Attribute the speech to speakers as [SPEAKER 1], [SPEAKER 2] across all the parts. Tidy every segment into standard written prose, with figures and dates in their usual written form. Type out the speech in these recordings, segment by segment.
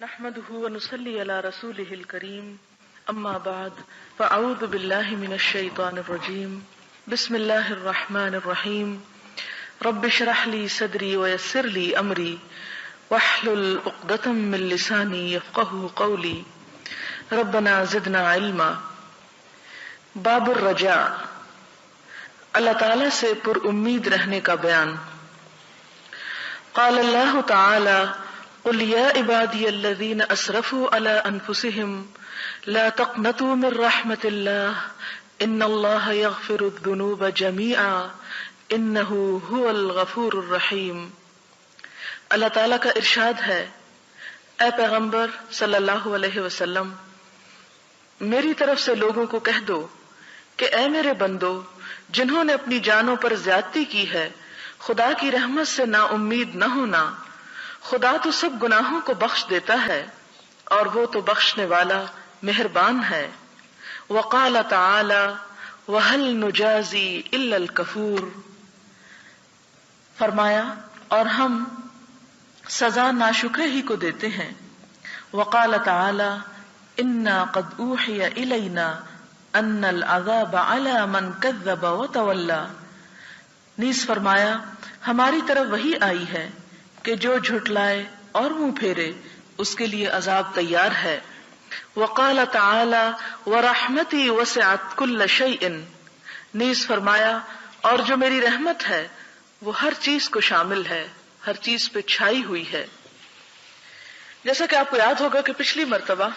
[SPEAKER 1] نحمده ونصلي على رسوله الكريم اما بعد فاعوذ بالله من الشيطان الرجيم بسم الله الرحمن الرحيم رب اشرح لي صدري ويسر لي امري واحلل عقدة من لساني يفقهوا قولي ربنا زدنا علما. باب الرجاء، اللہ تعالی سے پر امید رہنے کا بیان. قال اللہ تعالی قل یا عبادی الذین اسرفوا علی انفسهم لا تقنطوا من رحمت اللہ ان اللہ یغفر الذنوب جمیعا انہ هو الغفور الرحیم. اللہ تعالیٰ کا ارشاد ہے، اے پیغمبر صلی اللہ علیہ وسلم، میری طرف سے لوگوں کو کہہ دو کہ اے میرے بندو جنہوں نے اپنی جانوں پر زیادتی کی ہے، خدا کی رحمت سے نا امید نہ ہونا. خدا تو سب گناہوں کو بخش دیتا ہے اور وہ تو بخشنے والا مہربان ہے. وقال تعالی وهل نجازی الا الکفور، فرمایا اور ہم سزا ناشکرے ہی کو دیتے ہیں. وقال تعالی انا قد اوحی الینا ان العذاب علی من کذب وتولی، نیز فرمایا ہماری طرف وحی آئی ہے کہ جو جھٹلائے اور منہ پھیرے اس کے لیے عذاب تیار ہے. وقال تعالی ورحمتی وسعت کل شیء، نیز فرمایا اور جو میری رحمت ہے وہ ہر چیز کو شامل ہے، ہر چیز پہ چھائی ہوئی ہے. جیسا کہ آپ کو یاد ہوگا کہ پچھلی مرتبہ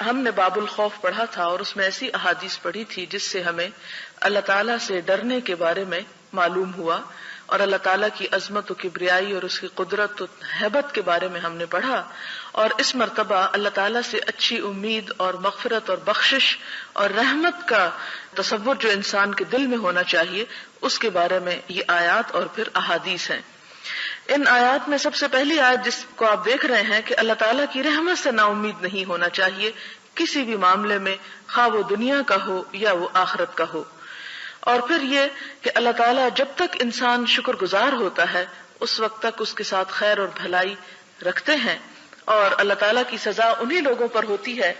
[SPEAKER 1] ہم نے باب الخوف پڑھا تھا اور اس میں ایسی احادیث پڑھی تھی جس سے ہمیں اللہ تعالیٰ سے ڈرنے کے بارے میں معلوم ہوا اور اللہ تعالیٰ کی عظمت و کبریائی اور اس کی قدرت و ہیبت کے بارے میں ہم نے پڑھا. اور اس مرتبہ اللہ تعالیٰ سے اچھی امید اور مغفرت اور بخشش اور رحمت کا تصور جو انسان کے دل میں ہونا چاہیے اس کے بارے میں یہ آیات اور پھر احادیث ہیں. ان آیات میں سب سے پہلی آیت جس کو آپ دیکھ رہے ہیں کہ اللہ تعالیٰ کی رحمت سے نا امید نہیں ہونا چاہیے کسی بھی معاملے میں، خواہ وہ دنیا کا ہو یا وہ آخرت کا ہو. اور پھر یہ کہ اللہ تعالیٰ جب تک انسان شکر گزار ہوتا ہے اس وقت تک اس کے ساتھ خیر اور بھلائی رکھتے ہیں، اور اللہ تعالیٰ کی سزا انہی لوگوں پر ہوتی ہے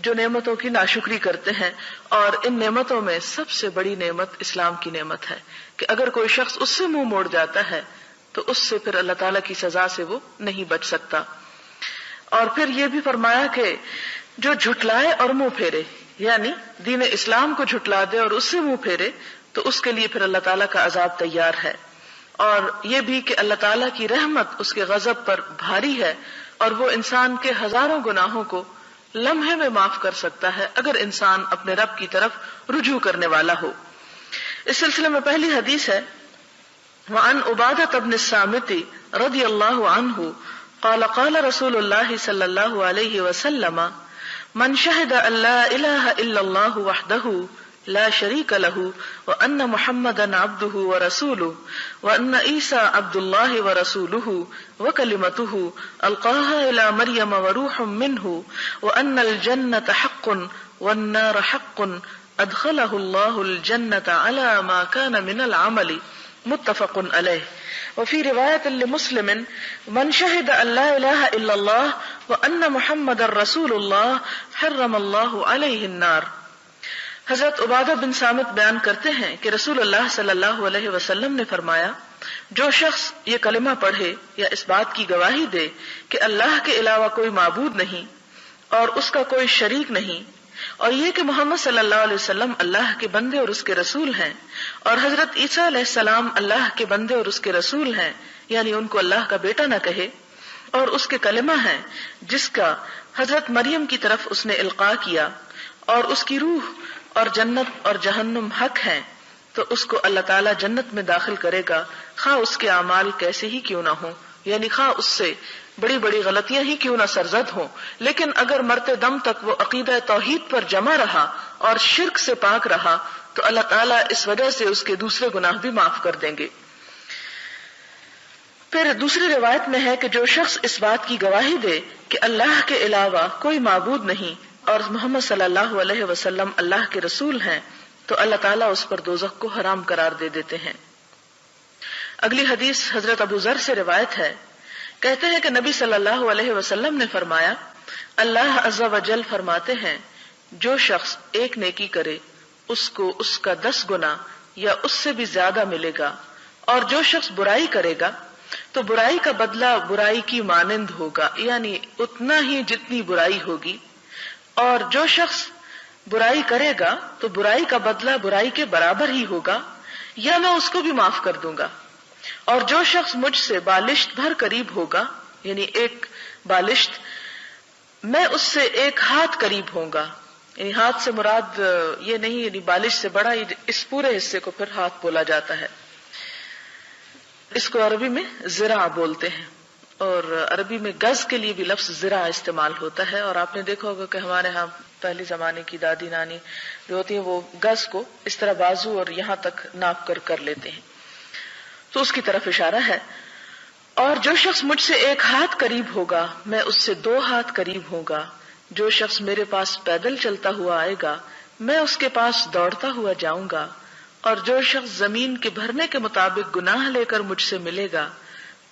[SPEAKER 1] جو نعمتوں کی ناشکری کرتے ہیں. اور ان نعمتوں میں سب سے بڑی نعمت اسلام کی نعمت ہے کہ اگر کوئی شخص اس سے منہ موڑ جاتا ہے تو اس سے پھر اللہ تعالیٰ کی سزا سے وہ نہیں بچ سکتا. اور پھر یہ بھی فرمایا کہ جو جھٹلائے اور منہ پھیرے، یعنی دین اسلام کو جھٹلا دے اور اس سے منہ پھیرے تو اس کے لیے پھر اللہ تعالیٰ کا عذاب تیار ہے. اور یہ بھی کہ اللہ تعالیٰ کی رحمت اس کے غضب پر بھاری ہے اور وہ انسان کے ہزاروں گناہوں کو لمحے میں معاف کر سکتا ہے اگر انسان اپنے رب کی طرف رجوع کرنے والا ہو. اس سلسلے میں پہلی حدیث ہے وعن عبادة بن الصامت رضی اللہ عنہ قال قال رسول اللہ صلی اللہ علیہ وسلم من شہد ان لا الہ الا اللہ وحدہ لا شریک له وان محمدا عبدہ ورسولہ وان عیسیٰ عبد اللہ ورسولہ وکلمتہ القاها الى مریم وروح منہ وان الجنة حق والنار حق ادخلہ اللہ الجنة على ما كان من العمل متفق علیہ. وفی روایت لمسلم من شہد ان لا الہ الا اللہ وان محمد رسول اللہ حرم اللہ علیہ النار. حضرت عبادہ بن صامت بیان کرتے ہیں کہ رسول اللہ صلی اللہ علیہ وسلم نے فرمایا جو شخص یہ کلمہ پڑھے یا اس بات کی گواہی دے کہ اللہ کے علاوہ کوئی معبود نہیں اور اس کا کوئی شریک نہیں، اور یہ کہ محمد صلی اللہ علیہ وسلم اللہ کے بندے اور اس کے رسول ہیں، اور حضرت عیسیٰ علیہ السلام اللہ کے بندے اور اس کے رسول ہیں، یعنی ان کو اللہ کا بیٹا نہ کہے، اور اس کے کلمہ ہیں جس کا حضرت مریم کی طرف اس نے القاء کیا، اور اس کی روح اور جنت اور جہنم حق ہیں، تو اس کو اللہ تعالیٰ جنت میں داخل کرے گا خواہ اس کے اعمال کیسے ہی کیوں نہ ہوں، یعنی خواہ اس سے بڑی بڑی غلطیاں ہی کیوں نہ سرزد ہوں، لیکن اگر مرتے دم تک وہ عقیدہ توحید پر جمع رہا اور شرک سے پاک رہا تو اللہ تعالیٰ اس وجہ سے اس کے دوسرے گناہ بھی معاف کر دیں گے. پھر دوسری روایت میں ہے کہ جو شخص اس بات کی گواہی دے کہ اللہ کے علاوہ کوئی معبود نہیں اور محمد صلی اللہ علیہ وسلم اللہ کے رسول ہیں تو اللہ تعالیٰ اس پر دوزخ کو حرام قرار دے دیتے ہیں. اگلی حدیث حضرت ابو ذر سے روایت ہے، کہتے ہیں کہ نبی صلی اللہ علیہ وسلم نے فرمایا اللہ عز و جل فرماتے ہیں جو شخص ایک نیکی کرے اس کو اس کا 10 گنا یا اس سے بھی زیادہ ملے گا، اور جو شخص برائی کرے گا تو برائی کا بدلہ برائی کی مانند ہوگا، یعنی اتنا ہی جتنی برائی ہوگی، اور جو شخص برائی کرے گا تو برائی کا بدلہ برائی کے برابر ہی ہوگا، یا میں اس کو بھی معاف کر دوں گا۔ اور جو شخص مجھ سے بالشت بھر قریب ہوگا، یعنی ایک بالشت، میں اس سے 1 ہاتھ قریب ہوں گا، یعنی ہاتھ سے مراد یہ نہیں، یعنی بالشت سے بڑا، اس پورے حصے کو پھر ہاتھ بولا جاتا ہے۔ اس کو عربی میں ذراع بولتے ہیں، اور عربی میں گز کے لیے بھی لفظ ذراع استعمال ہوتا ہے، اور آپ نے دیکھا ہوگا کہ ہمارے ہاں پہلے زمانے کی دادی نانی جو ہوتی ہیں وہ گز کو اس طرح بازو اور یہاں تک ناپ کر لیتے ہیں، تو اس کی طرف اشارہ ہے۔ اور جو شخص مجھ سے 1 ہاتھ قریب ہوگا میں اس سے 2 ہاتھ قریب ہوں گا، جو شخص میرے پاس پیدل چلتا ہوا آئے گا میں اس کے پاس دوڑتا ہوا جاؤں گا، اور جو شخص زمین کے بھرنے کے مطابق گناہ لے کر مجھ سے ملے گا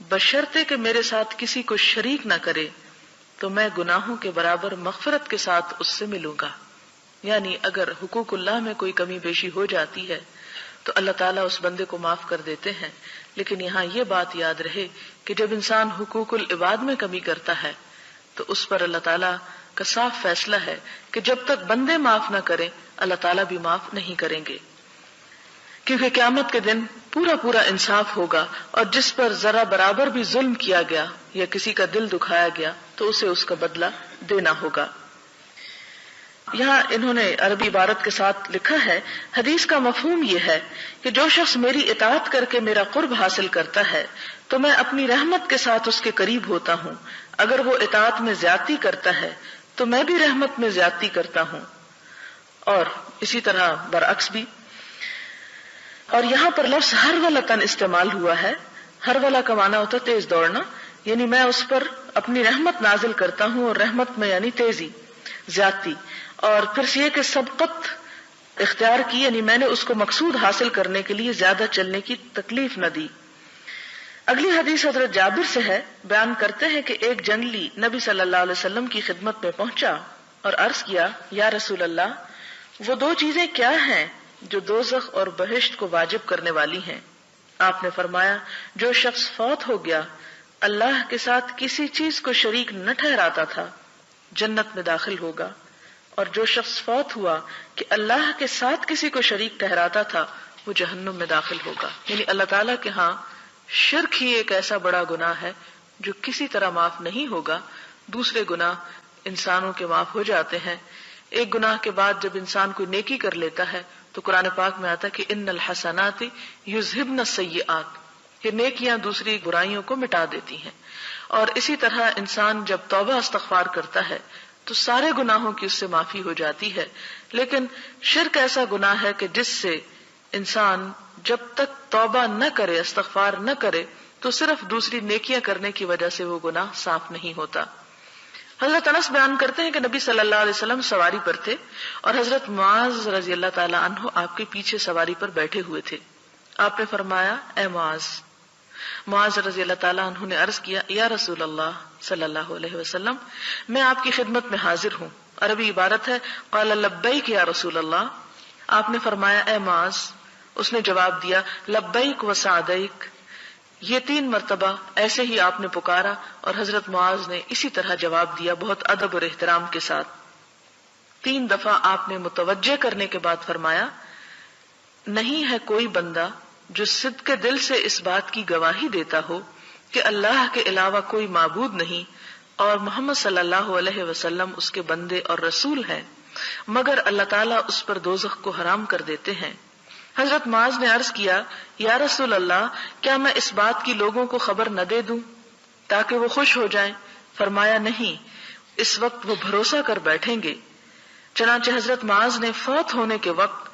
[SPEAKER 1] بشرطے کہ میرے ساتھ کسی کو شریک نہ کرے تو میں گناہوں کے برابر مغفرت کے ساتھ اس سے ملوں گا۔ یعنی اگر حقوق اللہ میں کوئی کمی بیشی ہو جاتی ہے تو اللہ تعالیٰ اس بندے کو معاف کر دیتے ہیں، لیکن یہاں یہ بات یاد رہے کہ جب انسان حقوق العباد میں کمی کرتا ہے تو اس پر اللہ تعالیٰ کا صاف فیصلہ ہے کہ جب تک بندے معاف نہ کریں اللہ تعالیٰ بھی معاف نہیں کریں گے، کیونکہ قیامت کے دن پورا انصاف ہوگا، اور جس پر ذرا برابر بھی ظلم کیا گیا یا کسی کا دل دکھایا گیا تو اسے اس کا بدلہ دینا ہوگا۔ یہاں انہوں نے عربی عبارت کے ساتھ لکھا ہے، حدیث کا مفہوم یہ ہے کہ جو شخص میری اطاعت کر کے میرا قرب حاصل کرتا ہے تو میں اپنی رحمت کے ساتھ اس کے قریب ہوتا ہوں، اگر وہ اطاعت میں زیادتی کرتا ہے تو میں بھی رحمت میں زیادتی کرتا ہوں، اور اسی طرح برعکس بھی۔ اور یہاں پر لفظ ہر ولتن استعمال ہوا ہے، ہر ولا کا معنی ہوتا ہے تیز دوڑنا، یعنی میں اس پر اپنی رحمت نازل کرتا ہوں، اور رحمت میں یعنی تیزی، زیادتی، اور پھر یہ کہ سبقت اختیار کی، یعنی میں نے اس کو مقصود حاصل کرنے کے لیے زیادہ چلنے کی تکلیف نہ دی۔ اگلی حدیث حضرت جابر سے ہے، بیان کرتے ہیں کہ ایک جنگلی نبی صلی اللہ علیہ وسلم کی خدمت میں پہنچا اور عرض کیا، یا رسول اللہ وہ 2 چیزیں کیا ہیں جو دوزخ اور بہشت کو واجب کرنے والی ہیں؟ آپ نے فرمایا، جو شخص فوت ہو گیا اللہ کے ساتھ کسی چیز کو شریک نہ ٹھہراتا تھا جنت میں داخل ہوگا، اور جو شخص فوت ہوا کہ اللہ کے ساتھ کسی کو شریک ٹھہراتا تھا وہ جہنم میں داخل ہوگا۔ یعنی اللہ تعالیٰ کے ہاں شرک ہی ایک ایسا بڑا گناہ ہے جو کسی طرح معاف نہیں ہوگا، دوسرے گناہ انسانوں کے معاف ہو جاتے ہیں۔ ایک گناہ کے بعد جب انسان کوئی نیکی کر لیتا ہے تو قرآن پاک میں آتا ہے کہ ان الحسنات یذہبن السیئات، کہ نیکیاں دوسری برائیوں کو مٹا دیتی ہیں، اور اسی طرح انسان جب توبہ استغفار کرتا ہے تو سارے گناہوں کی اس سے معافی ہو جاتی ہے۔ لیکن شرک ایسا گناہ ہے کہ جس سے انسان جب تک توبہ نہ کرے، استغفار نہ کرے، تو صرف دوسری نیکیاں کرنے کی وجہ سے وہ گناہ صاف نہیں ہوتا۔ حضرت انس بیان کرتے ہیں کہ نبی صلی اللہ علیہ وسلم سواری پر تھے اور حضرت معاذ رضی اللہ تعالی عنہ آپ کے پیچھے سواری پر بیٹھے ہوئے تھے۔ آپ نے فرمایا، اے معاذ۔ معاذ رضی اللہ تعالیٰ عنہ نے عرض کیا، یا رسول اللہ صلی اللہ علیہ وسلم میں آپ کی خدمت میں حاضر ہوں۔ عربی عبارت ہے قال لبیک یا رسول اللہ۔ آپ نے فرمایا، اے معاذ۔ اس نے جواب دیا، لبیک و سعدیک۔ یہ 3 مرتبہ ایسے ہی آپ نے پکارا، اور حضرت معاذ نے اسی طرح جواب دیا بہت ادب اور احترام کے ساتھ۔ 3 دفعہ آپ نے متوجہ کرنے کے بعد فرمایا، نہیں ہے کوئی بندہ جو صدق دل سے اس بات کی گواہی دیتا ہو کہ اللہ کے علاوہ کوئی معبود نہیں اور محمد صلی اللہ علیہ وسلم اس کے بندے اور رسول ہیں، مگر اللہ تعالیٰ اس پر دوزخ کو حرام کر دیتے ہیں۔ حضرت معاذ نے عرض کیا، یا رسول اللہ کیا میں اس بات کی لوگوں کو خبر نہ دے دوں تاکہ وہ خوش ہو جائیں؟ فرمایا، نہیں، اس وقت وہ بھروسہ کر بیٹھیں گے۔ چنانچہ حضرت معاذ نے فوت ہونے کے وقت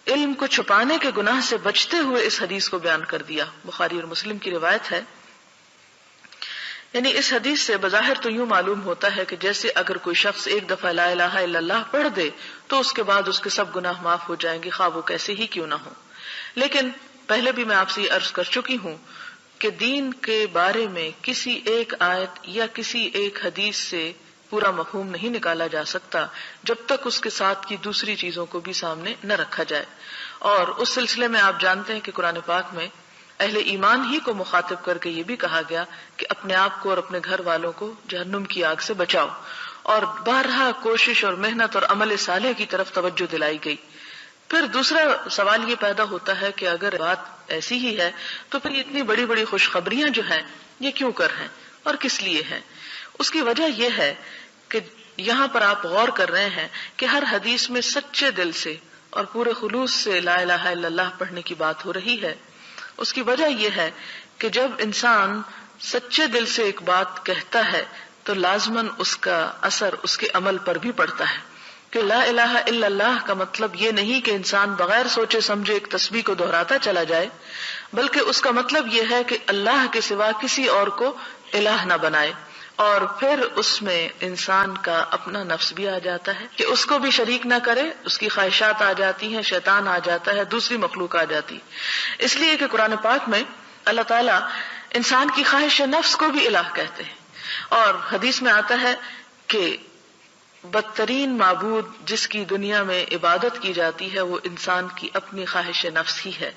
[SPEAKER 1] علم کو چھپانے کے گناہ سے بچتے ہوئے اس حدیث کو بیان کر دیا۔ بخاری اور مسلم کی روایت ہے۔ یعنی اس حدیث سے بظاہر تو یوں معلوم ہوتا ہے کہ جیسے اگر کوئی شخص ایک دفعہ لا الہ الا اللہ پڑھ دے تو اس کے بعد اس کے سب گناہ معاف ہو جائیں گے، خواہ وہ کیسے ہی کیوں نہ ہو۔ لیکن پہلے بھی میں آپ سے یہ عرض کر چکی ہوں کہ دین کے بارے میں کسی ایک آیت یا کسی ایک حدیث سے پورا مفہوم نہیں نکالا جا سکتا جب تک اس کے ساتھ کی دوسری چیزوں کو بھی سامنے نہ رکھا جائے. اور اس سلسلے میں آپ جانتے ہیں کہ قرآن پاک میں اہل ایمان ہی کو مخاطب کر کے یہ بھی کہا گیا کہ اپنے آپ کو اور اپنے گھر والوں کو جہنم کی آگ سے بچاؤ، اور بارہا کوشش اور محنت اور عمل صالح کی طرف توجہ دلائی گئی. پھر دوسرا سوال یہ پیدا ہوتا ہے کہ اگر بات ایسی ہی ہے تو پھر اتنی بڑی بڑی خوشخبریاں جو ہیں یہ کیوں کر ہیں اور کس لیے ہیں؟ اس کی وجہ یہ ہے کہ یہاں پر آپ غور کر رہے ہیں کہ ہر حدیث میں سچے دل سے اور پورے خلوص سے لا الہ الا اللہ پڑھنے کی بات ہو رہی ہے. اس کی وجہ یہ ہے کہ جب انسان سچے دل سے ایک بات کہتا ہے تو لازماً اس کا اثر اس کے عمل پر بھی پڑتا ہے. کہ لا الہ الا اللہ کا مطلب یہ نہیں کہ انسان بغیر سوچے سمجھے ایک تسبیح کو دہراتا چلا جائے، بلکہ اس کا مطلب یہ ہے کہ اللہ کے سوا کسی اور کو الہ نہ بنائے. اور پھر اس میں انسان کا اپنا نفس بھی آ جاتا ہے کہ اس کو بھی شریک نہ کرے، اس کی خواہشات آ جاتی ہیں، شیطان آ جاتا ہے، دوسری مخلوق آ جاتی. اس لیے کہ قرآن پاک میں اللہ تعالیٰ انسان کی خواہش نفس کو بھی الہ کہتے ہیں. اور حدیث میں آتا ہے کہ بدترین معبود جس کی دنیا میں عبادت کی جاتی ہے وہ انسان کی اپنی خواہش نفس ہی ہے.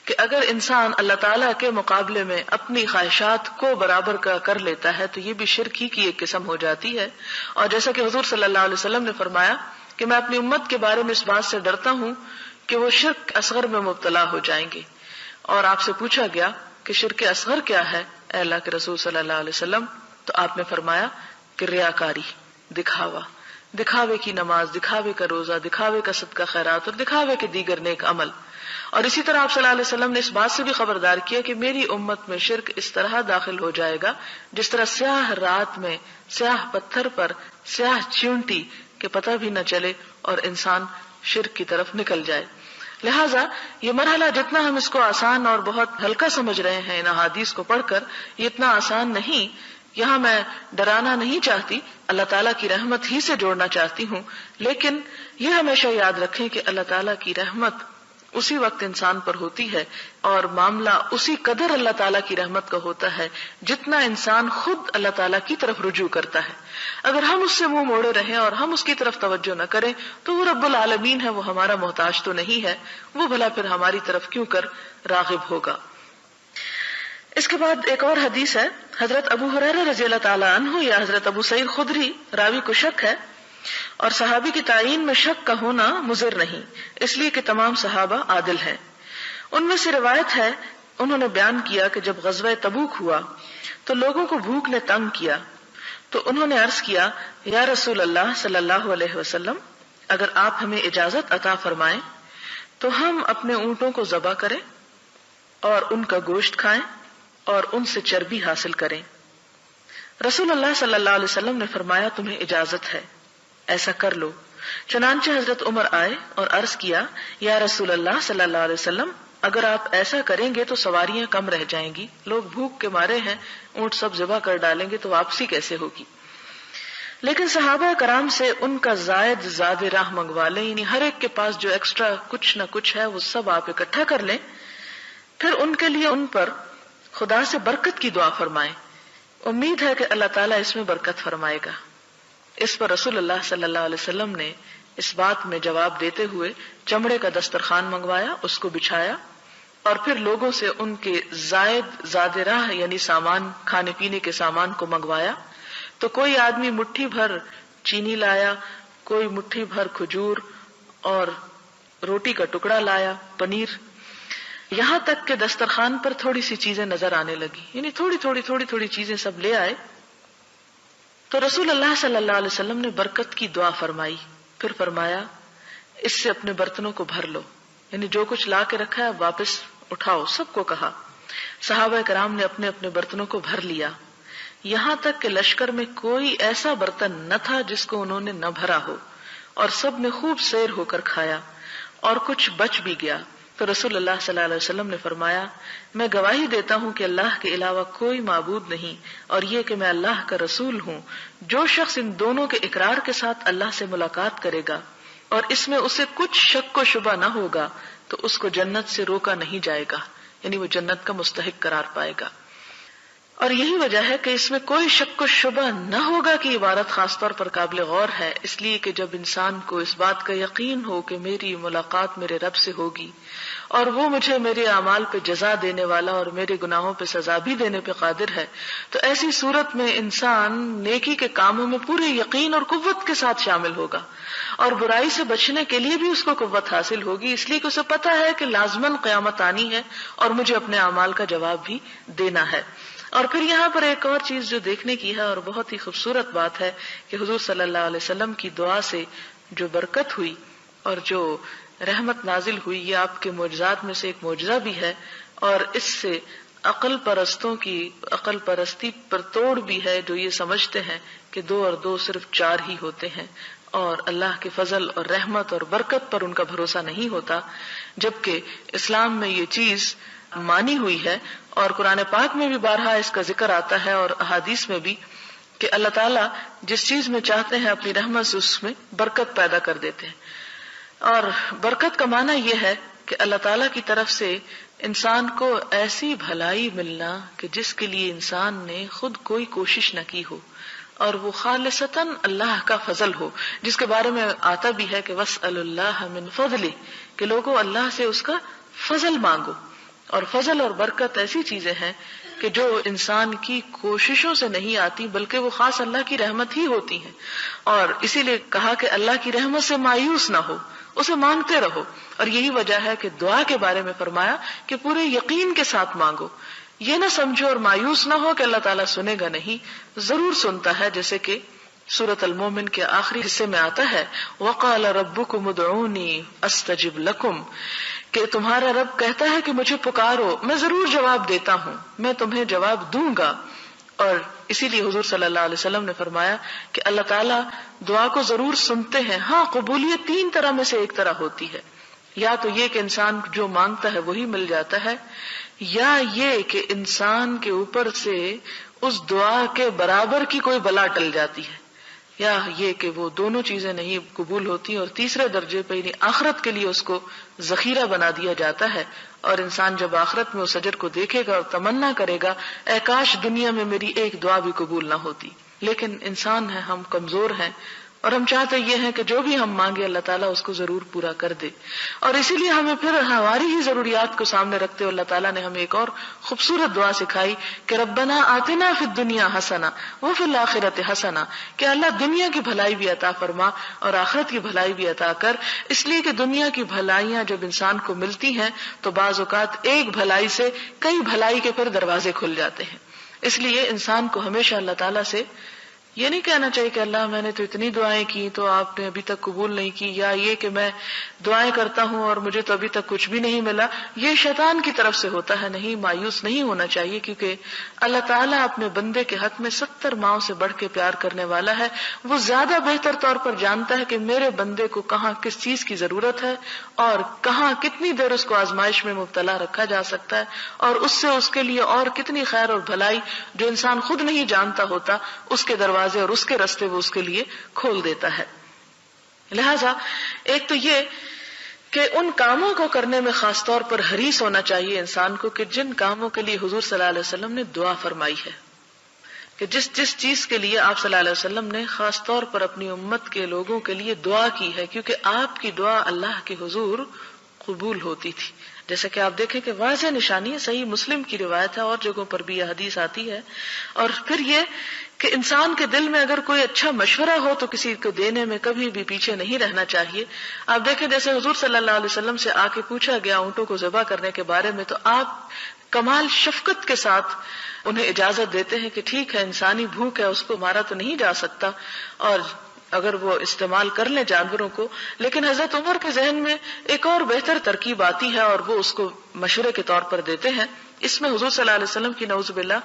[SPEAKER 1] کہ اگر انسان اللہ تعالیٰ کے مقابلے میں اپنی خواہشات کو برابر کا کر لیتا ہے تو یہ بھی شرک ہی کی ایک قسم ہو جاتی ہے. اور جیسا کہ حضور صلی اللہ علیہ وسلم نے فرمایا کہ میں اپنی امت کے بارے میں اس بات سے ڈرتا ہوں کہ وہ شرک اصغر میں مبتلا ہو جائیں گے. اور آپ سے پوچھا گیا کہ شرک اصغر کیا ہے اے اللہ کے رسول صلی اللہ علیہ وسلم؟ تو آپ نے فرمایا کہ ریاکاری، دکھاوا، دکھاوے کی نماز، دکھاوے کا روزہ، دکھاوے کا صدقہ خیرات اور دکھاوے کے دیگر نیک عمل. اور اسی طرح آپ صلی اللہ علیہ وسلم نے اس بات سے بھی خبردار کیا کہ میری امت میں شرک اس طرح داخل ہو جائے گا جس طرح سیاہ رات میں سیاہ پتھر پر سیاہ چیونٹی کہ پتہ بھی نہ چلے اور انسان شرک کی طرف نکل جائے. لہٰذا یہ مرحلہ جتنا ہم اس کو آسان اور بہت ہلکا سمجھ رہے ہیں ان احادیث کو پڑھ کر، یہ اتنا آسان نہیں. یہاں میں ڈرانا نہیں چاہتی، اللہ تعالیٰ کی رحمت ہی سے جوڑنا چاہتی ہوں، لیکن یہ ہمیشہ یاد رکھیں کہ اللہ تعالیٰ کی رحمت اسی وقت انسان پر ہوتی ہے اور معاملہ اسی قدر اللہ تعالیٰ کی رحمت کا ہوتا ہے جتنا انسان خود اللہ تعالیٰ کی طرف رجوع کرتا ہے. اگر ہم اس سے منہ موڑے رہیں اور ہم اس کی طرف توجہ نہ کریں تو وہ رب العالمین ہے، وہ ہمارا محتاج تو نہیں ہے، وہ بھلا پھر ہماری طرف کیوں کر راغب ہوگا. اس کے بعد ایک اور حدیث ہے، حضرت ابو ہریرہ رضی اللہ تعالیٰ عنہ یا حضرت ابو سعید خدری، راوی کو شک ہے، اور صحابی کی تعین میں شک کا ہونا مضر نہیں، اس لیے کہ تمام صحابہ عادل ہیں. ان میں سے روایت ہے انہوں نے بیان کیا کہ جب غزوہ تبوک ہوا تو لوگوں کو بھوک نے تنگ کیا تو انہوں نے عرض کیا یا رسول اللہ صلی اللہ علیہ وسلم، اگر آپ ہمیں اجازت عطا فرمائیں تو ہم اپنے اونٹوں کو ذبح کریں اور ان کا گوشت کھائیں اور ان سے چربی حاصل کریں. رسول اللہ صلی اللہ علیہ وسلم نے فرمایا تمہیں اجازت ہے، ایسا کر لو. چنانچہ حضرت عمر آئے اور عرض کیا یا رسول اللہ صلی اللہ علیہ وسلم، اگر آپ ایسا کریں گے تو سواریاں کم رہ جائیں گی، لوگ بھوک کے مارے ہیں، اونٹ سب ذبح کر ڈالیں گے تو واپسی کیسے ہوگی. لیکن صحابہ کرام سے ان کا زاد راہ منگوا لیں، یعنی ہر ایک کے پاس جو ایکسٹرا کچھ نہ کچھ ہے وہ سب آپ اکٹھا کر لیں، پھر ان کے لیے ان پر خدا سے برکت کی دعا فرمائیں، امید ہے کہ اللہ تعالیٰ اس میں برکت فرمائے گا. اس پر رسول اللہ صلی اللہ علیہ وسلم نے اس بات میں جواب دیتے ہوئے چمڑے کا دسترخوان منگوایا، اس کو بچھایا اور پھر لوگوں سے ان کے زاد راہ یعنی سامان، کھانے پینے کے سامان کو منگوایا. تو کوئی آدمی مٹھی بھر چینی لایا، کوئی مٹھی بھر کھجور اور روٹی کا ٹکڑا لایا، پنیر، یہاں تک کہ دسترخوان پر تھوڑی سی چیزیں نظر آنے لگی، یعنی تھوڑی چیزیں سب لے آئے. تو رسول اللہ صلی اللہ علیہ وسلم نے برکت کی دعا فرمائی، پھر فرمایا اس سے اپنے برتنوں کو بھر لو، یعنی جو کچھ لا کے رکھا ہے واپس اٹھاؤ. سب کو کہا. صحابہ کرام نے اپنے اپنے برتنوں کو بھر لیا، یہاں تک کہ لشکر میں کوئی ایسا برتن نہ تھا جس کو انہوں نے نہ بھرا ہو، اور سب نے خوب سیر ہو کر کھایا اور کچھ بچ بھی گیا. تو رسول اللہ صلی اللہ علیہ وسلم نے فرمایا میں گواہی دیتا ہوں کہ اللہ کے علاوہ کوئی معبود نہیں اور یہ کہ میں اللہ کا رسول ہوں. جو شخص ان دونوں کے اقرار کے ساتھ اللہ سے ملاقات کرے گا اور اس میں اسے کچھ شک و شبہ نہ ہوگا تو اس کو جنت سے روکا نہیں جائے گا، یعنی وہ جنت کا مستحق قرار پائے گا. اور یہی وجہ ہے کہ اس میں کوئی شک و شبہ نہ ہوگا کہ عبارت خاص طور پر قابل غور ہے، اس لیے کہ جب انسان کو اس بات کا یقین ہو کہ میری ملاقات میرے رب سے ہوگی اور وہ مجھے میرے اعمال پہ جزا دینے والا اور میرے گناہوں پہ سزا بھی دینے پہ قادر ہے، تو ایسی صورت میں انسان نیکی کے کاموں میں پورے یقین اور قوت کے ساتھ شامل ہوگا، اور برائی سے بچنے کے لیے بھی اس کو قوت حاصل ہوگی، اس لیے کہ اسے پتا ہے کہ لازماً قیامت آنی ہے اور مجھے اپنے اعمال کا جواب بھی دینا ہے۔ اور پھر یہاں پر ایک اور چیز جو دیکھنے کی ہے اور بہت ہی خوبصورت بات ہے کہ حضور صلی اللہ علیہ وسلم کی دعا سے جو برکت ہوئی اور جو رحمت نازل ہوئی، یہ آپ کے معجزات میں سے ایک معجزہ بھی ہے، اور اس سے عقل پرستوں کی عقل پرستی پر توڑ بھی ہے جو یہ سمجھتے ہیں کہ 2 اور 2 صرف 4 ہی ہوتے ہیں اور اللہ کے فضل اور رحمت اور برکت پر ان کا بھروسہ نہیں ہوتا، جبکہ اسلام میں یہ چیز مانی ہوئی ہے، اور قرآن پاک میں بھی بارہا اس کا ذکر آتا ہے اور احادیث میں بھی کہ اللہ تعالیٰ جس چیز میں چاہتے ہیں اپنی رحمت سے اس میں برکت پیدا کر دیتے ہیں۔ اور برکت کا معنی یہ ہے کہ اللہ تعالیٰ کی طرف سے انسان کو ایسی بھلائی ملنا کہ جس کے لیے انسان نے خود کوئی کوشش نہ کی ہو، اور وہ خالصتاً اللہ کا فضل ہو، جس کے بارے میں آتا بھی ہے کہ وَاسْأَلُ اللَّهَ مِن فَضْلِهِ، کہ لوگوں اللہ سے اس کا فضل مانگو۔ اور فضل اور برکت ایسی چیزیں ہیں کہ جو انسان کی کوششوں سے نہیں آتی بلکہ وہ خاص اللہ کی رحمت ہی ہوتی ہیں، اور اسی لیے کہا کہ اللہ کی رحمت سے مایوس نہ ہو، اسے مانگتے رہو۔ اور یہی وجہ ہے کہ دعا کے بارے میں فرمایا کہ پورے یقین کے ساتھ مانگو، یہ نہ سمجھو اور مایوس نہ ہو کہ اللہ تعالیٰ سنے گا، نہیں، ضرور سنتا ہے، جیسے کہ سورۃ المومن کے آخری حصے میں آتا ہے وَقَالَ رَبُّكُمُ ادْعُونِي أَسْتَجِبْ لَكُمْ، کہ تمہارا رب کہتا ہے کہ مجھے پکارو، میں ضرور جواب دیتا ہوں، میں تمہیں جواب دوں گا۔ اور اسی لیے حضور صلی اللہ علیہ وسلم نے فرمایا کہ اللہ تعالیٰ دعا کو ضرور سنتے ہیں، ہاں قبولیت 3 طرح میں سے ایک طرح ہوتی ہے، یا تو یہ کہ انسان جو مانگتا ہے وہی مل جاتا ہے، یا یہ کہ انسان کے اوپر سے اس دعا کے برابر کی کوئی بلا ٹل جاتی ہے، یا یہ کہ وہ دونوں چیزیں نہیں قبول ہوتی، اور تیسرے درجے پہ یعنی آخرت کے لیے اس کو ذخیرہ بنا دیا جاتا ہے، اور انسان جب آخرت میں اس اجر کو دیکھے گا اور تمنا کرے گا اے کاش دنیا میں میری ایک دعا بھی قبول نہ ہوتی۔ لیکن انسان ہے، ہم کمزور ہیں، اور ہم چاہتے یہ ہیں کہ جو بھی ہم مانگے اللہ تعالیٰ اس کو ضرور پورا کر دے، اور اسی لیے ہمیں پھر ہماری ہی ضروریات کو سامنے رکھتے ہوئے اللہ تعالیٰ نے ہمیں ایک اور خوبصورت دعا سکھائی کہ ربنا آتنا فی الدنیا حسنہ وفی الآخرۃ حسنہ، کہ اللہ دنیا کی بھلائی بھی عطا فرما اور آخرت کی بھلائی بھی عطا کر، اس لیے کہ دنیا کی بھلائیاں جب انسان کو ملتی ہیں تو بعض اوقات ایک بھلائی سے کئی بھلائی کے پھر دروازے کھل جاتے ہیں۔ اس لیے انسان کو ہمیشہ اللہ تعالیٰ سے یہ نہیں کہنا چاہیے کہ اللہ میں نے تو اتنی دعائیں کی تو آپ نے ابھی تک قبول نہیں کی، یا یہ کہ میں دعائیں کرتا ہوں اور مجھے تو ابھی تک کچھ بھی نہیں ملا، یہ شیطان کی طرف سے ہوتا ہے۔ نہیں، مایوس نہیں ہونا چاہیے، کیونکہ اللہ تعالیٰ اپنے بندے کے حق میں 70 ماؤں سے بڑھ کے پیار کرنے والا ہے، وہ زیادہ بہتر طور پر جانتا ہے کہ میرے بندے کو کہاں کس چیز کی ضرورت ہے اور کہاں کتنی دیر اس کو آزمائش میں مبتلا رکھا جا سکتا ہے، اور اس سے اس کے لیے اور کتنی خیر اور بھلائی جو انسان خود نہیں جانتا ہوتا اس کے دروازے اور اس کے راستے وہ اس کے لیے کھول دیتا ہے۔ لہذا ایک تو یہ کہ ان کاموں کو کرنے میں خاص طور پر حریص ہونا چاہیے انسان کو کہ جن کاموں کے لیے حضور صلی اللہ علیہ وسلم نے دعا فرمائی ہے، کہ جس چیز کے لیے آپ صلی اللہ علیہ وسلم نے خاص طور پر اپنی امت کے لوگوں کے لیے دعا کی ہے، کیونکہ آپ کی دعا اللہ کے حضور قبول ہوتی تھی۔ جیسا کہ آپ دیکھیں کہ واضح نشانی ہے، صحیح مسلم کی روایت ہے، اور جگہوں پر بھی یہ حدیث آتی ہے۔ اور پھر یہ کہ انسان کے دل میں اگر کوئی اچھا مشورہ ہو تو کسی کو دینے میں کبھی بھی پیچھے نہیں رہنا چاہیے۔ آپ دیکھیں جیسے حضور صلی اللہ علیہ وسلم سے آ کے پوچھا گیا اونٹوں کو ذبح کرنے کے بارے میں، تو آپ کمال شفقت کے ساتھ انہیں اجازت دیتے ہیں کہ ٹھیک ہے انسانی بھوک ہے، اس کو مارا تو نہیں جا سکتا، اور اگر وہ استعمال کر لیں جانوروں کو، لیکن حضرت عمر کے ذہن میں ایک اور بہتر ترکیب آتی ہے اور وہ اس کو مشورے کے طور پر دیتے ہیں۔ اس میں حضور صلی اللہ علیہ وسلم کی نعوذ باللہ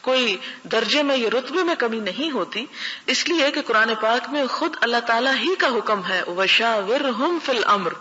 [SPEAKER 1] کوئی درجے میں یا رتبے میں کمی نہیں ہوتی، اس لیے کہ قرآن پاک میں خود اللہ تعالیٰ ہی کا حکم ہے وَشَاوِرْهُمْ فِي الْأَمْرِ،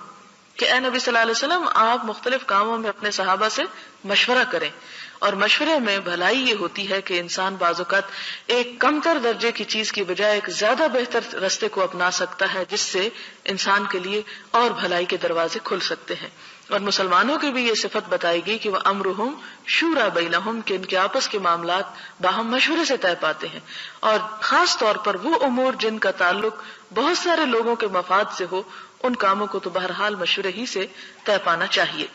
[SPEAKER 1] کہ اے نبی صلی اللہ علیہ وسلم آپ مختلف کاموں میں اپنے صحابہ سے مشورہ کریں، اور مشورے میں بھلائی یہ ہوتی ہے کہ انسان بعض اوقات ایک کم تر درجے کی چیز کی بجائے ایک زیادہ بہتر راستے کو اپنا سکتا ہے، جس سے انسان کے لیے اور بھلائی کے دروازے کھل سکتے ہیں۔ اور مسلمانوں کی بھی یہ صفت بتائی گئی کہ وہ امرہم شورا بینہم، کہ ان کے آپس کے معاملات باہم مشورے سے طے پاتے ہیں، اور خاص طور پر وہ امور جن کا تعلق بہت سارے لوگوں کے مفاد سے ہو، ان کاموں کو تو بہرحال مشورے ہی سے طے پانا چاہیے۔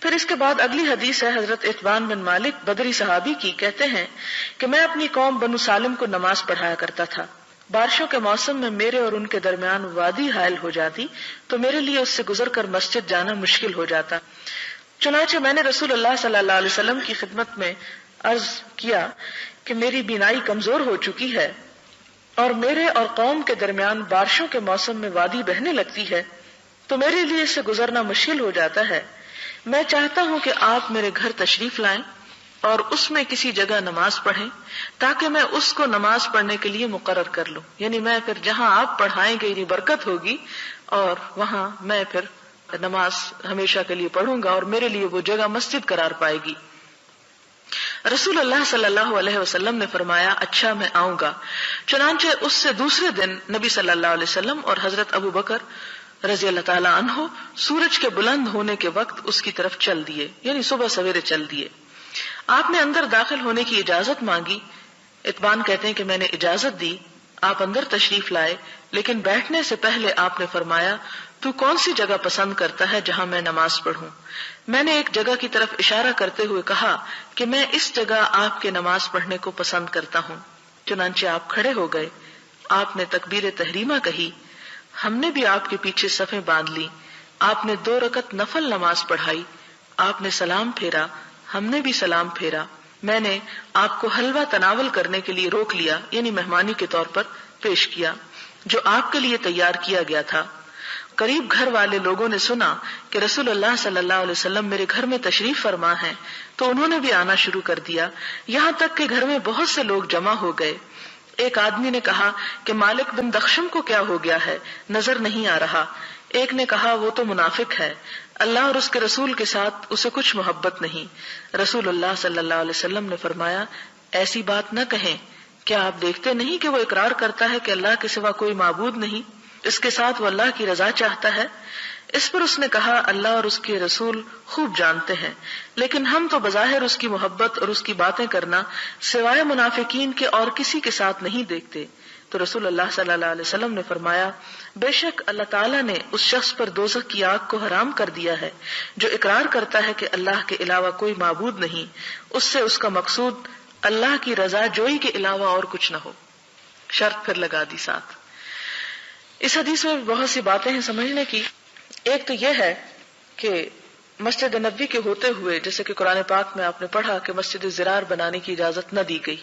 [SPEAKER 1] پھر اس کے بعد اگلی حدیث ہے حضرت اتبان بن مالک بدری صحابی کی، کہتے ہیں کہ میں اپنی قوم بنو سالم کو نماز پڑھایا کرتا تھا۔ بارشوں کے موسم میں میرے اور ان کے درمیان وادی حائل ہو جاتی تو میرے لیے اس سے گزر کر مسجد جانا مشکل ہو جاتا۔ چنانچہ میں نے رسول اللہ صلی اللہ علیہ وسلم کی خدمت میں عرض کیا کہ میری بینائی کمزور ہو چکی ہے اور میرے اور قوم کے درمیان بارشوں کے موسم میں وادی بہنے لگتی ہے تو میرے لیے اس سے گزرنا مشکل ہو جاتا ہے۔ میں چاہتا ہوں کہ آپ میرے گھر تشریف لائیں اور اس میں کسی جگہ نماز پڑھیں تاکہ میں اس کو نماز پڑھنے کے لیے مقرر کر لوں، یعنی میں پھر جہاں آپ پڑھائیں گے یعنی برکت ہوگی، اور وہاں میں پھر نماز ہمیشہ کے لیے پڑھوں گا اور میرے لیے وہ جگہ مسجد قرار پائے گی۔ رسول اللہ صلی اللہ علیہ وسلم نے فرمایا اچھا میں آؤں گا۔ چنانچہ اس سے دوسرے دن نبی صلی اللہ علیہ وسلم اور حضرت ابو بکر رضی اللہ تعالی عنہ سورج کے بلند ہونے کے وقت اس کی طرف چل دیے، یعنی صبح سویرے چل دیے۔ آپ نے اندر داخل ہونے کی اجازت مانگی۔ اتبان کہتے ہیں کہ میں نے اجازت دی، آپ اندر تشریف لائے، لیکن بیٹھنے سے پہلے آپ نے فرمایا تو کون سی جگہ پسند کرتا ہے جہاں میں نماز پڑھوں؟ میں نے ایک جگہ کی طرف اشارہ کرتے ہوئے کہا کہ میں اس جگہ آپ کے نماز پڑھنے کو پسند کرتا ہوں۔ چنانچہ آپ کھڑے ہو گئے، آپ نے تکبیر تحریمہ کہی، ہم نے بھی آپ کے پیچھے صفیں باندھ لی، آپ نے 2 رکعت نفل نماز پڑھائی، آپ نے سلام پھیرا، ہم نے بھی سلام پھیرا۔ میں نے آپ کو حلوہ تناول کرنے کے لیے روک لیا، یعنی مہمانی کے طور پر پیش کیا، جو آپ کے لیے تیار کیا گیا تھا۔ قریب گھر والے لوگوں نے سنا کہ رسول اللہ صلی اللہ علیہ وسلم میرے گھر میں تشریف فرما ہیں تو انہوں نے بھی آنا شروع کر دیا، یہاں تک کہ گھر میں بہت سے لوگ جمع ہو گئے۔ ایک آدمی نے کہا کہ مالک بن دخشم کو کیا ہو گیا ہے، نظر نہیں آ رہا۔ ایک نے کہا وہ تو منافق ہے، اللہ اور اس کے رسول کے ساتھ اسے کچھ محبت نہیں۔ رسول اللہ صلی اللہ علیہ وسلم نے فرمایا ایسی بات نہ کہیں، کیا آپ دیکھتے نہیں کہ وہ اقرار کرتا ہے کہ اللہ کے سوا کوئی معبود نہیں، اس کے ساتھ وہ اللہ کی رضا چاہتا ہے؟ اس پر اس نے کہا اللہ اور اس کے رسول خوب جانتے ہیں، لیکن ہم تو بظاہر اس کی محبت اور اس کی باتیں کرنا سوائے منافقین کے اور کسی کے ساتھ نہیں دیکھتے۔ تو رسول اللہ صلی اللہ علیہ وسلم نے فرمایا بے شک اللہ تعالیٰ نے اس شخص پر دوزخ کی آگ کو حرام کر دیا ہے جو اقرار کرتا ہے کہ اللہ کے علاوہ کوئی معبود نہیں، اس سے اس کا مقصود اللہ کی رضا جوئی کے علاوہ اور کچھ نہ ہو۔ شرط پھر لگا دی ساتھ۔ اس حدیث میں بہت سی باتیں ہیں سمجھنے کی۔ ایک تو یہ ہے کہ مسجد نبوی کے ہوتے ہوئے جیسے کہ قرآن پاک میں آپ نے پڑھا کہ مسجد زرار بنانے کی اجازت نہ دی گئی،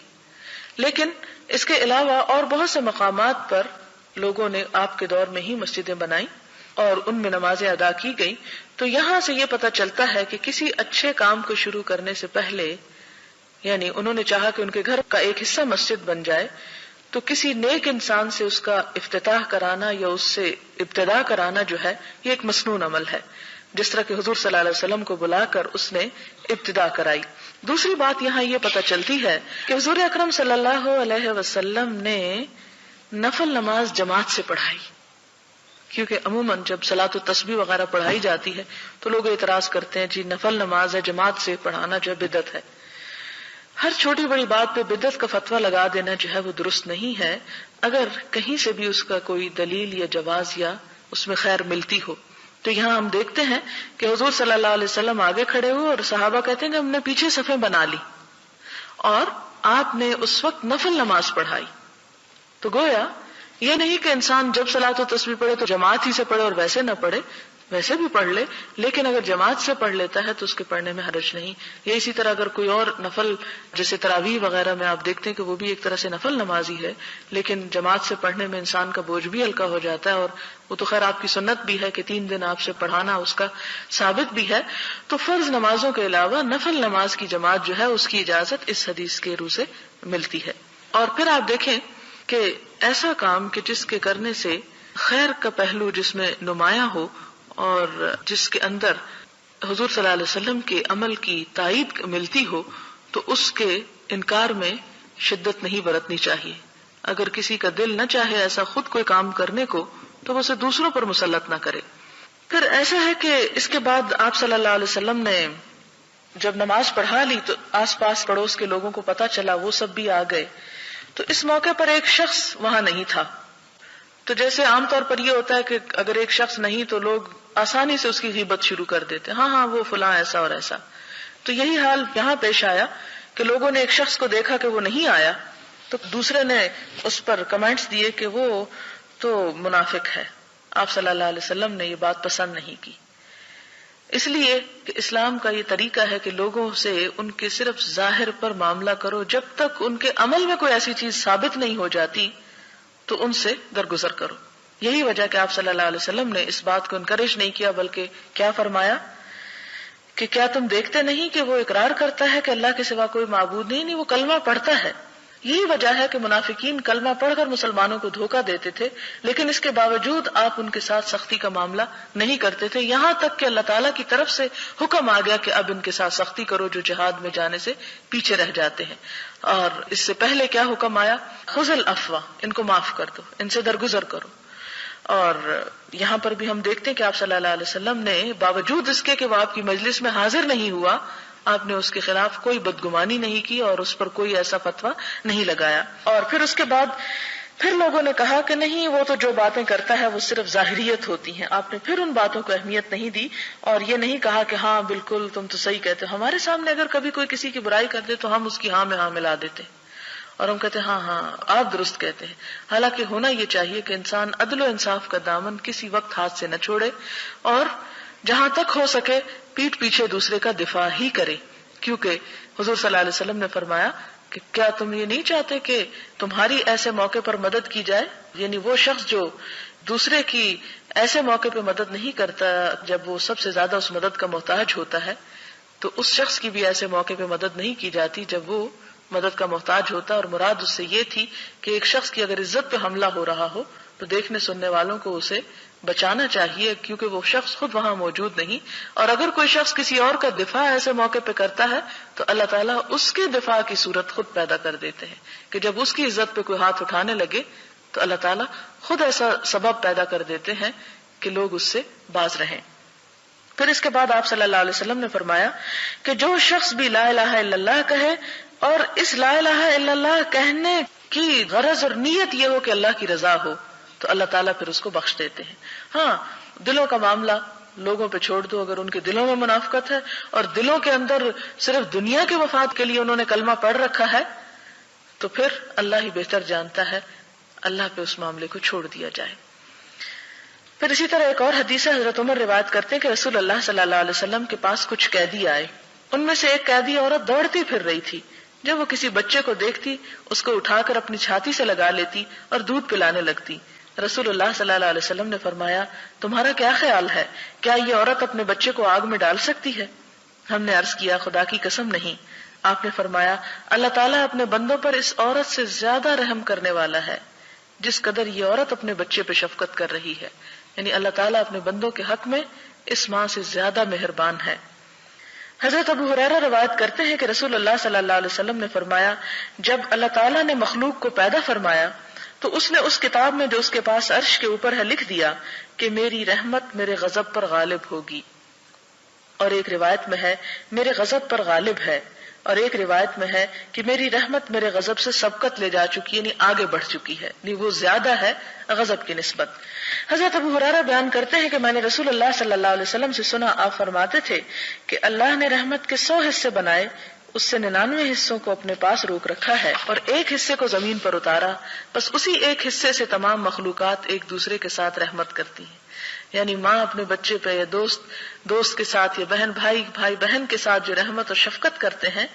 [SPEAKER 1] لیکن اس کے علاوہ اور بہت سے مقامات پر لوگوں نے آپ کے دور میں ہی مسجدیں بنائی اور ان میں نمازیں ادا کی گئی۔ تو یہاں سے یہ پتہ چلتا ہے کہ کسی اچھے کام کو شروع کرنے سے پہلے، یعنی انہوں نے چاہا کہ ان کے گھر کا ایک حصہ مسجد بن جائے، تو کسی نیک انسان سے اس کا افتتاح کرانا یا اس سے ابتدا کرانا جو ہے یہ ایک مسنون عمل ہے، جس طرح کہ حضور صلی اللہ علیہ وسلم کو بلا کر اس نے ابتدا کرائی۔ دوسری بات یہاں یہ پتہ چلتی ہے کہ حضور اکرم صلی اللہ علیہ وسلم نے نفل نماز جماعت سے پڑھائی، کیونکہ عموماً جب صلاۃ التسبیح وغیرہ پڑھائی جاتی ہے تو لوگ اعتراض کرتے ہیں جی نفل نماز ہے، جماعت سے پڑھانا جو ہے بدعت ہے۔ ہر چھوٹی بڑی بات پہ بدعت کا فتویٰ لگا دینا جو ہے وہ درست نہیں ہے، اگر کہیں سے بھی اس کا کوئی دلیل یا جواز یا اس میں خیر ملتی ہو۔ تو یہاں ہم دیکھتے ہیں کہ حضور صلی اللہ علیہ وسلم آگے کھڑے ہوئے اور صحابہ کہتے ہیں کہ ہم نے پیچھے صفیں بنا لی اور آپ نے اس وقت نفل نماز پڑھائی۔ تو گویا یہ نہیں کہ انسان جب صلاۃ و تسبیح پڑھے تو جماعت ہی سے پڑھے اور ویسے نہ پڑھے، ویسے بھی پڑھ لے، لیکن اگر جماعت سے پڑھ لیتا ہے تو اس کے پڑھنے میں حرج نہیں۔ یا اسی طرح اگر کوئی اور نفل جیسے تراویح وغیرہ میں آپ دیکھتے ہیں کہ وہ بھی ایک طرح سے نفل نماز ہی ہے، لیکن جماعت سے پڑھنے میں انسان کا بوجھ بھی ہلکا ہو جاتا ہے، اور وہ تو خیر آپ کی سنت بھی ہے کہ 3 دن آپ سے پڑھانا اس کا ثابت بھی ہے۔ تو فرض نمازوں کے علاوہ نفل نماز کی جماعت جو ہے اس کی اجازت اس حدیث کے روح سے ملتی ہے۔ اور پھر آپ دیکھیں کہ ایسا کام کہ جس کے کرنے سے خیر کا پہلو جس میں نمایاں ہو اور جس کے اندر حضور صلی اللہ علیہ وسلم کے عمل کی تائید ملتی ہو تو اس کے انکار میں شدت نہیں برتنی چاہیے. اگر کسی کا دل نہ چاہے ایسا خود کوئی کام کرنے کو تو وہ اسے دوسروں پر مسلط نہ کرے. پھر ایسا ہے کہ اس کے بعد آپ صلی اللہ علیہ وسلم نے جب نماز پڑھا لی تو آس پاس پڑوس کے لوگوں کو پتا چلا، وہ سب بھی آ گئے. تو اس موقع پر ایک شخص وہاں نہیں تھا. تو جیسے عام طور پر یہ ہوتا ہے کہ اگر ایک شخص نہیں تو لوگ آسانی سے اس کی غیبت شروع کر دیتے، ہاں وہ فلاں ایسا اور ایسا. تو یہی حال یہاں پیش آیا کہ لوگوں نے ایک شخص کو دیکھا کہ وہ نہیں آیا تو دوسرے نے اس پر کمنٹس دیے کہ وہ تو منافق ہے. آپ صلی اللہ علیہ وسلم نے یہ بات پسند نہیں کی، اس لیے کہ اسلام کا یہ طریقہ ہے کہ لوگوں سے ان کے صرف ظاہر پر معاملہ کرو، جب تک ان کے عمل میں کوئی ایسی چیز ثابت نہیں ہو جاتی تو ان سے درگزر کرو. یہی وجہ کہ آپ صلی اللہ علیہ وسلم نے اس بات کو انکریج نہیں کیا، بلکہ کیا فرمایا کہ کیا تم دیکھتے نہیں کہ وہ اقرار کرتا ہے کہ اللہ کے سوا کوئی معبود نہیں، وہ کلمہ پڑھتا ہے. یہی وجہ ہے کہ منافقین کلمہ پڑھ کر مسلمانوں کو دھوکہ دیتے تھے، لیکن اس کے باوجود آپ ان کے ساتھ سختی کا معاملہ نہیں کرتے تھے، یہاں تک کہ اللہ تعالیٰ کی طرف سے حکم آ گیا کہ اب ان کے ساتھ سختی کرو جو جہاد میں جانے سے پیچھے رہ جاتے ہیں. اور اس سے پہلے کیا حکم آیا؟ خذ العفو، ان کو معاف کر دو، ان سے درگزر کرو. اور یہاں پر بھی ہم دیکھتے ہیں کہ آپ صلی اللہ علیہ وسلم نے باوجود اس کے کہ وہ آپ کی مجلس میں حاضر نہیں ہوا، آپ نے اس کے خلاف کوئی بدگمانی نہیں کی اور اس پر کوئی ایسا فتویٰ نہیں لگایا. اور پھر اس کے بعد پھر لوگوں نے کہا کہ نہیں، وہ تو جو باتیں کرتا ہے وہ صرف ظاہریت ہوتی ہیں. آپ نے پھر ان باتوں کو اہمیت نہیں دی اور یہ نہیں کہا کہ ہاں بالکل تم تو صحیح کہتے ہو. ہمارے سامنے اگر کبھی کوئی کسی کی برائی کر دے تو ہم اس کی ہاں میں ہاں ملا دیتے اور ہم کہتے ہیں ہاں آپ درست کہتے ہیں. حالانکہ ہونا یہ چاہیے کہ انسان عدل و انصاف کا دامن کسی وقت ہاتھ سے نہ چھوڑے اور جہاں تک ہو سکے پیٹھ پیچھے دوسرے کا دفاع ہی کرے. کیونکہ حضور صلی اللہ علیہ وسلم نے فرمایا کہ کیا تم یہ نہیں چاہتے کہ تمہاری ایسے موقع پر مدد کی جائے؟ یعنی وہ شخص جو دوسرے کی ایسے موقع پہ مدد نہیں کرتا جب وہ سب سے زیادہ اس مدد کا محتاج ہوتا ہے، تو اس شخص کی بھی ایسے موقع پہ مدد نہیں کی جاتی جب وہ مدد کا محتاج ہوتا. اور مراد اس سے یہ تھی کہ ایک شخص کی اگر عزت پہ حملہ ہو رہا ہو تو دیکھنے سننے والوں کو اسے بچانا چاہیے، کیونکہ وہ شخص خود وہاں موجود نہیں. اور اگر کوئی شخص کسی اور کا دفاع ایسے موقع پہ کرتا ہے تو اللہ تعالیٰ اس کے دفاع کی صورت خود پیدا کر دیتے ہیں کہ جب اس کی عزت پہ کوئی ہاتھ اٹھانے لگے تو اللہ تعالیٰ خود ایسا سبب پیدا کر دیتے ہیں کہ لوگ اس سے باز رہیں. پھر اس کے بعد آپ صلی اللہ علیہ وسلم نے فرمایا کہ جو شخص بھی لا الہ الا اللہ کہے اور اس لا الہ الا اللہ کہنے کی غرض اور نیت یہ ہو کہ اللہ کی رضا ہو تو اللہ تعالیٰ پھر اس کو بخش دیتے ہیں. ہاں دلوں کا معاملہ لوگوں پہ چھوڑ دو، اگر ان کے دلوں میں منافقت ہے اور دلوں کے اندر صرف دنیا کے مفاد کے لیے انہوں نے کلمہ پڑھ رکھا ہے تو پھر اللہ ہی بہتر جانتا ہے، اللہ پہ اس معاملے کو چھوڑ دیا جائے. پھر اسی طرح ایک اور حدیث ہے، حضرت عمر روایت کرتے ہیں کہ رسول اللہ صلی اللہ علیہ وسلم کے پاس کچھ قیدی آئے. ان میں سے ایک قیدی عورت دوڑتی پھر رہی تھی. جب وہ کسی بچے کو دیکھتی اس کو اٹھا کر اپنی چھاتی سے لگا لیتی اور دودھ پلانے لگتی. رسول اللہ صلی اللہ علیہ وسلم نے فرمایا تمہارا کیا خیال ہے، کیا یہ عورت اپنے بچے کو آگ میں ڈال سکتی ہے؟ ہم نے عرض کیا خدا کی قسم نہیں. آپ نے فرمایا اللہ تعالیٰ اپنے بندوں پر اس عورت سے زیادہ رحم کرنے والا ہے جس قدر یہ عورت اپنے بچے پہ شفقت کر رہی ہے. یعنی اللہ تعالیٰ اپنے بندوں کے حق میں اس ماں سے زیادہ مہربان ہے. حضرت ابو ہریرہ روایت کرتے ہیں کہ رسول اللہ صلی اللہ علیہ وسلم نے فرمایا جب اللہ تعالیٰ نے مخلوق کو پیدا فرمایا تو اس نے اس کتاب میں جو اس کے پاس عرش کے اوپر ہے لکھ دیا کہ میری رحمت میرے غضب پر غالب ہوگی، اور ایک روایت میں ہے میرے غضب پر غالب ہے، اور ایک روایت میں ہے کہ میری رحمت میرے غضب سے سبقت لے جا چکی، یعنی آگے بڑھ چکی ہے، یعنی وہ زیادہ ہے غضب کی نسبت. حضرت ابو ہریرہ بیان کرتے ہیں کہ میں نے رسول اللہ صلی اللہ علیہ وسلم سے سنا، آپ فرماتے تھے کہ اللہ نے رحمت کے 100 حصے بنائے، اس سے 99 حصوں کو اپنے پاس روک رکھا ہے اور ایک حصے کو زمین پر اتارا، بس اسی ایک حصے سے تمام مخلوقات ایک دوسرے کے ساتھ رحمت کرتی ہیں. یعنی ماں اپنے بچے پہ یا دوست کے ساتھ یا بہن بھائی بہن کے ساتھ جو رحمت اور شفقت کرتے ہیں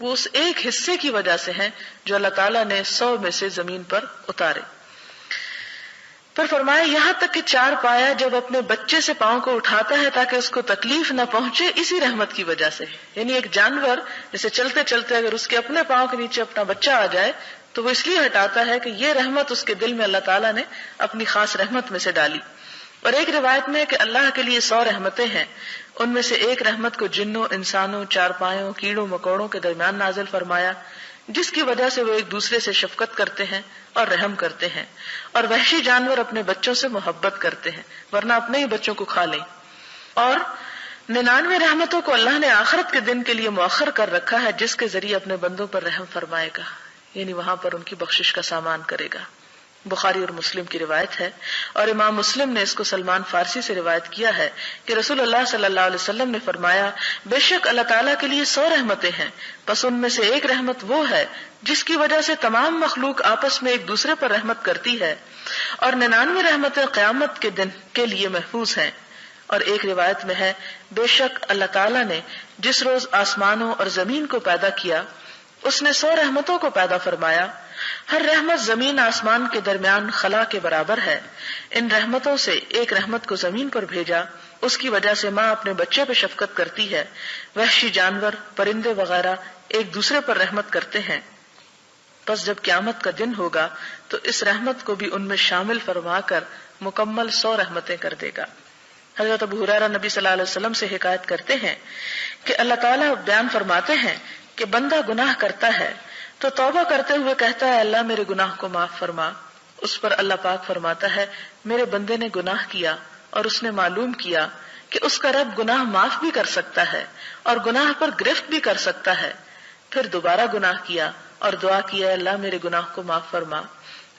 [SPEAKER 1] وہ اس ایک حصے کی وجہ سے ہیں جو اللہ تعالیٰ نے 100 میں سے زمین پر اتارے. پھر فرمایا یہاں تک کہ 4 پایا جب اپنے بچے سے پاؤں کو اٹھاتا ہے تاکہ اس کو تکلیف نہ پہنچے اسی رحمت کی وجہ سے. یعنی ایک جانور جیسے چلتے چلتے اگر اس کے اپنے پاؤں کے نیچے اپنا بچہ آ جائے تو وہ اس لیے ہٹاتا ہے کہ یہ رحمت اس کے دل میں اللہ تعالیٰ نے اپنی خاص رحمت میں سے ڈالی. اور ایک روایت میں کہ اللہ کے لیے 100 رحمتیں ہیں، ان میں سے ایک رحمت کو جنوں، انسانوں، چارپائیوں، کیڑوں مکوڑوں کے درمیان نازل فرمایا، جس کی وجہ سے وہ ایک دوسرے سے شفقت کرتے ہیں اور رحم کرتے ہیں، اور وحشی جانور اپنے بچوں سے محبت کرتے ہیں ورنہ اپنے ہی بچوں کو کھا لیں۔ اور 99 رحمتوں کو اللہ نے آخرت کے دن کے لیے مؤخر کر رکھا ہے، جس کے ذریعے اپنے بندوں پر رحم فرمائے گا، یعنی وہاں پر ان کی بخشش کا سامان کرے گا۔ بخاری اور مسلم کی روایت ہے، اور امام مسلم نے اس کو سلمان فارسی سے روایت کیا ہے کہ رسول اللہ صلی اللہ علیہ وسلم نے فرمایا، بے شک اللہ تعالیٰ کے لیے 100 رحمتیں ہیں، بس ان میں سے ایک رحمت وہ ہے جس کی وجہ سے تمام مخلوق آپس میں ایک دوسرے پر رحمت کرتی ہے، اور 99 رحمتیں قیامت کے دن کے لیے محفوظ ہیں۔ اور ایک روایت میں ہے، بے شک اللہ تعالیٰ نے جس روز آسمانوں اور زمین کو پیدا کیا، اس نے 100 رحمتوں کو پیدا فرمایا، ہر رحمت زمین آسمان کے درمیان خلا کے برابر ہے۔ ان رحمتوں سے ایک رحمت کو زمین پر بھیجا، اس کی وجہ سے ماں اپنے بچے پہ شفقت کرتی ہے، وحشی جانور، پرندے وغیرہ ایک دوسرے پر رحمت کرتے ہیں۔ پس جب قیامت کا دن ہوگا تو اس رحمت کو بھی ان میں شامل فرما کر مکمل 100 رحمتیں کر دے گا۔ حضرت ابو ہریرہ نبی صلی اللہ علیہ وسلم سے حکایت کرتے ہیں کہ اللہ تعالیٰ بیان فرماتے ہیں کہ بندہ گناہ کرتا ہے تو توبہ کرتے ہوئے کہتا ہے، اللہ میرے گناہ کو معاف فرما۔ اس پر اللہ پاک فرماتا ہے، میرے بندے نے گناہ کیا اور اس نے معلوم کیا کہ اس کا رب گناہ معاف بھی کر سکتا ہے اور گناہ پر گرفت بھی کر سکتا ہے۔ پھر دوبارہ گناہ کیا اور دعا کیا، اللہ میرے گناہ کو معاف فرما۔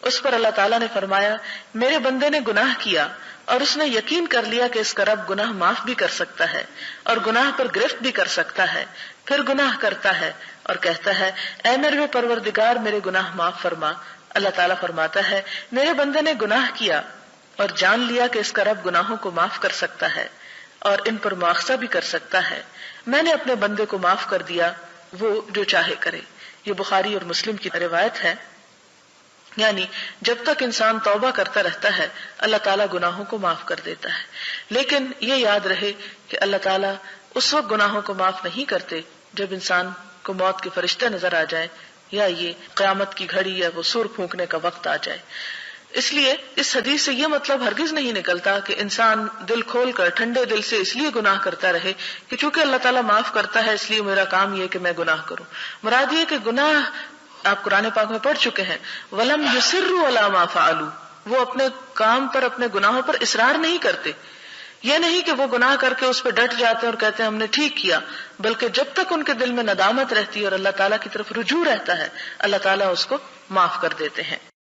[SPEAKER 1] اس پر اللہ تعالیٰ نے فرمایا، میرے بندے نے گناہ کیا اور اس نے یقین کر لیا کہ اس کا رب گناہ معاف بھی کر سکتا ہے اور گناہ پر گرفت بھی کر سکتا ہے۔ پھر گناہ کرتا ہے اور کہتا ہے، اے میرے پروردگار میرے گناہ معاف فرما۔ اللہ تعالیٰ فرماتا ہے، میرے بندے نے گناہ کیا اور جان لیا کہ اس کا رب گناہوں کو معاف کر سکتا ہے اور ان پر مواخذہ بھی کر سکتا ہے، میں نے اپنے بندے کو معاف کر دیا، وہ جو چاہے کرے۔ یہ بخاری اور مسلم کی روایت ہے۔ یعنی جب تک انسان توبہ کرتا رہتا ہے اللہ تعالیٰ گناہوں کو معاف کر دیتا ہے، لیکن یہ یاد رہے کہ اللہ تعالیٰ اس وقت گناہوں کو معاف نہیں کرتے جب انسان کو موت کے فرشتے نظر آ جائے یا یہ قیامت کی گھڑی یا وہ سور پھونکنے کا وقت آ جائے۔ اس لیے اس حدیث سے یہ مطلب ہرگز نہیں نکلتا کہ انسان دل کھول کر ٹھنڈے دل سے اس لیے گناہ کرتا رہے کہ چونکہ اللہ تعالیٰ معاف کرتا ہے اس لیے میرا کام یہ کہ میں گناہ کروں۔ مراد یہ کہ گناہ آپ قرآن پاک میں پڑھ چکے ہیں، وَلَمْ يُصِرُّوا عَلَىٰ مَا فَعَلُوا، وہ اپنے کام پر اپنے گناہوں پر اصرار نہیں کرتے۔ یہ نہیں کہ وہ گناہ کر کے اس پہ ڈٹ جاتے ہیں اور کہتے ہیں ہم نے ٹھیک کیا، بلکہ جب تک ان کے دل میں ندامت رہتی ہے اور اللہ تعالیٰ کی طرف رجوع رہتا ہے اللہ تعالیٰ اس کو معاف کر دیتے ہیں۔